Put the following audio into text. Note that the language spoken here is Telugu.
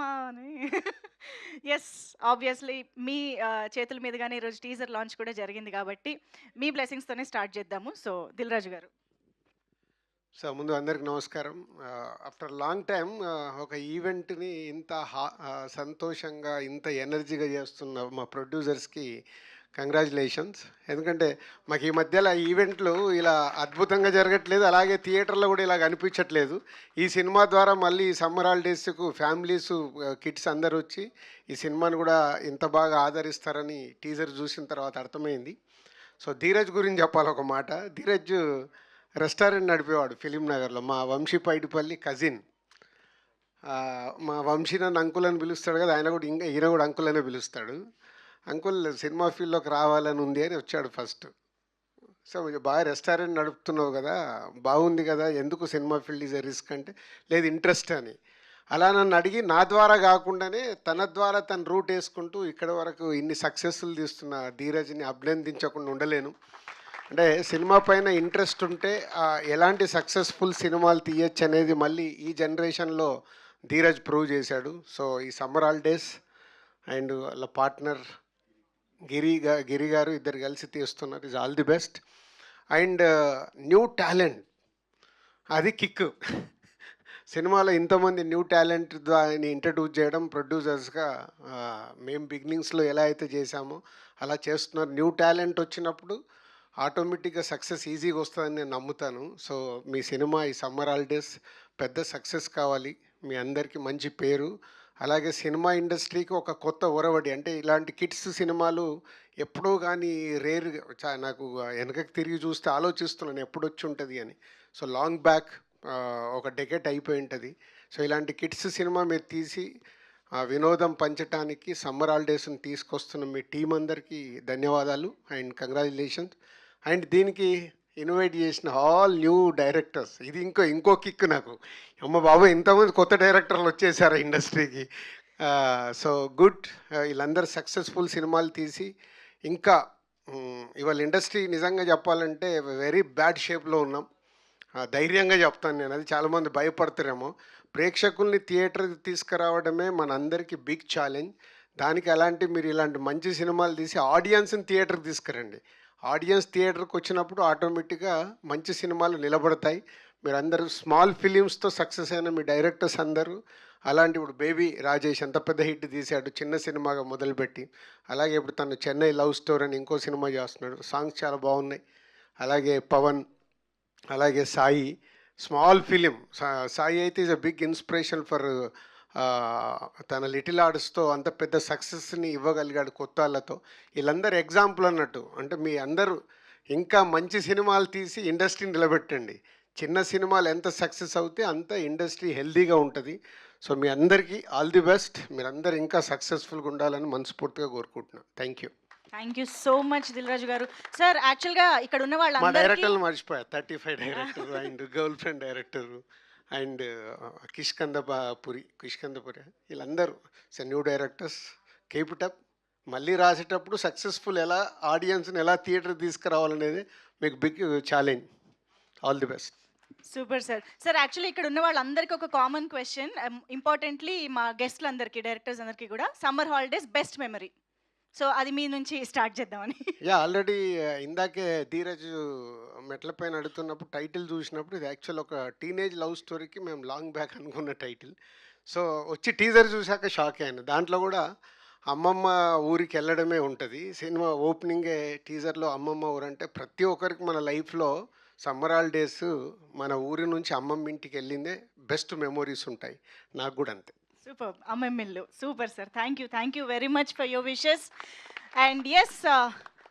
అని. యెస్. ఆబ్వియస్‌లీ మీ చేతుల మీదుగానే ఈరోజు టీజర్ లాంచ్ కూడా జరిగింది కాబట్టి, మీ బ్లెస్సింగ్స్‌తోనే స్టార్ట్ చేద్దాము. సో, దిల్ రాజు గారు. సో ముందు అందరికి నమస్కారం. ఆఫ్టర్ లాంగ్ టైమ్ ఒక ఈవెంట్ని ఇంత సంతోషంగా ఇంత ఎనర్జీగా చేస్తున్న మా ప్రొడ్యూసర్స్కి కంగ్రాచులేషన్స్. ఎందుకంటే మాకు ఈ మధ్యలో ఈవెంట్లు ఇలా అద్భుతంగా జరగట్లేదు, అలాగే థియేటర్లో కూడా ఇలా అనిపించట్లేదు. ఈ సినిమా ద్వారా మళ్ళీ సమ్మర్ హాలిడేస్కు ఫ్యామిలీస్ కిడ్స్ అందరు వచ్చి ఈ సినిమాని కూడా ఇంత బాగా ఆదరిస్తారని టీజర్ చూసిన తర్వాత అర్థమైంది. సో ధీరజ్ గురించి చెప్పాలి ఒక మాట. ధీరజ్ రెస్టారెంట్ నడిపేవాడు ఫిలిం నగర్లో. మా వంశీ పైడిపల్లి కజిన్. మా వంశీ నన్ను అంకుల్ అని పిలుస్తాడు కదా, ఆయన కూడా ఇంకా ఈయన కూడా అంకుల్ అనే పిలుస్తాడు. అంకుల్ సినిమా ఫీల్డ్లోకి రావాలని ఉంది అని వచ్చాడు ఫస్ట్. సో బాగా రెస్టారెంట్ నడుపుతున్నావు కదా, బాగుంది కదా, ఎందుకు cinema field is a risk అంటే, లేదు ఇంట్రెస్ట్ అని. అలా నన్ను అడిగి నా ద్వారా కాకుండానే తన ద్వారా తన రూట్ వేసుకుంటూ ఇక్కడ వరకు ఇన్ని సక్సెస్ఫుల్ తీస్తున్న ధీరజ్ని అభినందించకుండా ఉండలేను. అంటే సినిమా పైన ఇంట్రెస్ట్ ఉంటే ఎలాంటి సక్సెస్ఫుల్ సినిమాలు తీయచ్చు అనేది మళ్ళీ ఈ జనరేషన్లో ధీరజ్ ప్రూవ్ చేశాడు. సో ఈ సమ్మర్ హాలిడేస్ అండ్ వాళ్ళ పార్ట్నర్ గిరి గారు ఇద్దరు కలిసి తీస్తున్నారు. Is all the best. And new talent అది కిక్. సినిమాలో ఇంతమంది న్యూ టాలెంట్ దాన్ని ఇంట్రడ్యూస్ చేయడం ప్రొడ్యూసర్స్గా మేము బిగినింగ్స్లో ఎలా అయితే చేశామో అలా చేస్తున్నారు. న్యూ టాలెంట్ వచ్చినప్పుడు ఆటోమేటిక్గా సక్సెస్ ఈజీగా వస్తుందని నేను నమ్ముతాను. సో మీ సినిమా ఈ సమ్మర్ హాలిడేస్ పెద్ద సక్సెస్ కావాలి, మీ అందరికీ మంచి పేరు, అలాగే సినిమా ఇండస్ట్రీకి ఒక కొత్త ఒరవడి. అంటే ఇలాంటి కిడ్స్ సినిమాలు ఎప్పుడో కానీ రేర్, నాకు వెనకకి తిరిగి చూస్తే ఆలోచిస్తున్నాను ఎప్పుడు వచ్చి ఉంటుంది అని. సో లాంగ్ బ్యాక్ ఒక డెకెట్ అయిపోయి ఉంటుంది. సో ఇలాంటి కిడ్స్ సినిమా మీరు తీసి వినోదం పంచడానికి సమ్మర్ హాలిడేస్ని తీసుకొస్తున్న మీ టీం అందరికీ ధన్యవాదాలు అండ్ కంగ్రాచులేషన్స్. అండ్ దీనికి ఇన్వైట్ చేసిన ఆల్ న్యూ డైరెక్టర్స్, ఇది ఇంకో కిక్ నాకు. అమ్మ బాబు ఇంతమంది కొత్త డైరెక్టర్లు వచ్చేసారు ఇండస్ట్రీకి. సో గుడ్, వీళ్ళందరూ సక్సెస్ఫుల్ సినిమాలు తీసి ఇంకా ఇవాళ ఇండస్ట్రీ నిజంగా చెప్పాలంటే వెరీ బ్యాడ్ షేప్లో ఉన్నాం. ధైర్యంగా చెప్తాను నేను, అది చాలామంది భయపడతారేమో. ప్రేక్షకుల్ని థియేటర్కి తీసుకురావడమే మనందరికీ బిగ్ ఛాలెంజ్. దానికి మీరు ఇలాంటి మంచి సినిమాలు తీసి ఆడియన్స్ని థియేటర్కి తీసుకురండి. ఆడియన్స్ థియేటర్కి వచ్చినప్పుడు ఆటోమేటిక్గా మంచి సినిమాలు నిలబడతాయి. మీరు అందరూ స్మాల్ ఫిలిమ్స్తో సక్సెస్ అయిన మీ డైరెక్టర్స్ అందరూ అలాంటి, ఇప్పుడు బేబీ రాజేష్ ఎంత పెద్ద హిట్ తీశాడు చిన్న సినిమాగా మొదలుపెట్టి, అలాగే ఇప్పుడు తను చెన్నై లవ్ స్టోరీ అని ఇంకో సినిమా చేస్తున్నాడు, సాంగ్స్ చాలా బాగున్నాయి. అలాగే పవన్, అలాగే సాయి, స్మాల్ ఫిలిం. సాయి అయితే is a big inspiration for తన లిటిల్ ఆర్ట్స్తో అంత పెద్ద సక్సెస్ని ఇవ్వగలిగాడు కొత్త వాళ్ళతో. వీళ్ళందరూ ఎగ్జాంపుల్ అన్నట్టు. అంటే మీ అందరూ ఇంకా మంచి సినిమాలు తీసి ఇండస్ట్రీని నిలబెట్టండి. చిన్న సినిమాలు ఎంత సక్సెస్ అవుతే అంత ఇండస్ట్రీ హెల్దీగా ఉంటుంది. సో మీ అందరికీ ఆల్ ది బెస్ట్. మీరందరూ ఇంకా సక్సెస్ఫుల్గా ఉండాలని మనస్ఫూర్తిగా కోరుకుంటున్నాను. Thank you. Thank you so much Dil Raju గారు. సార్ యాక్చువల్గా ఇక్కడ ఉన్న మా వాళ్ళందరికీ డైరెక్టర్లు మర్చిపోయా, 35 director and girlfriend director and Kishkindhapuri వీళ్ళందరూ new directors. Keep it up. మళ్ళీ రాసేటప్పుడు సక్సెస్ఫుల్ ఎలా ఆడియన్స్ని ఎలా థియేటర్ తీసుకురావాలనేది మీకు big challenge. All the best. Super sir. Sir actually ఇక్కడ ఉన్న వాళ్ళందరికీ ఒక కామన్ క్వశ్చన్, ఇంపార్టెంట్లీ మా గెస్ట్లందరికీ, డైరెక్టర్స్ అందరికీ కూడా, summer holidays best memory. So అది మీ నుంచి స్టార్ట్ చేద్దామని. ఆల్రెడీ ఇందాకే ధీరజ్ మెట్లపైన అడుగుతున్నప్పుడు టైటిల్ చూసినప్పుడు ఇది యాక్చువల్ ఒక టీనేజ్ లవ్ స్టోరీకి మేము లాంగ్ బ్యాక్ అనుకున్న టైటిల్. సో వచ్చి టీజర్ చూశాక షాక్ అయ్యాను. దాంట్లో కూడా అమ్మమ్మ ఊరికి వెళ్ళడమే ఉంటుంది. సినిమా ఓపెనింగే టీజర్లో అమ్మమ్మ ఊరు అంటే ప్రతి ఒక్కరికి మన లైఫ్లో సమ్మర్ హాలిడేస్ మన ఊరి నుంచి అమ్మమ్మ ఇంటికి వెళ్ళిందే బెస్ట్ మెమొరీస్ ఉంటాయి. నాకు కూడా అంతే. సూపర్. అమ్మమ్మిల్లు. Super sir. Thank you very much for your wishes. And yes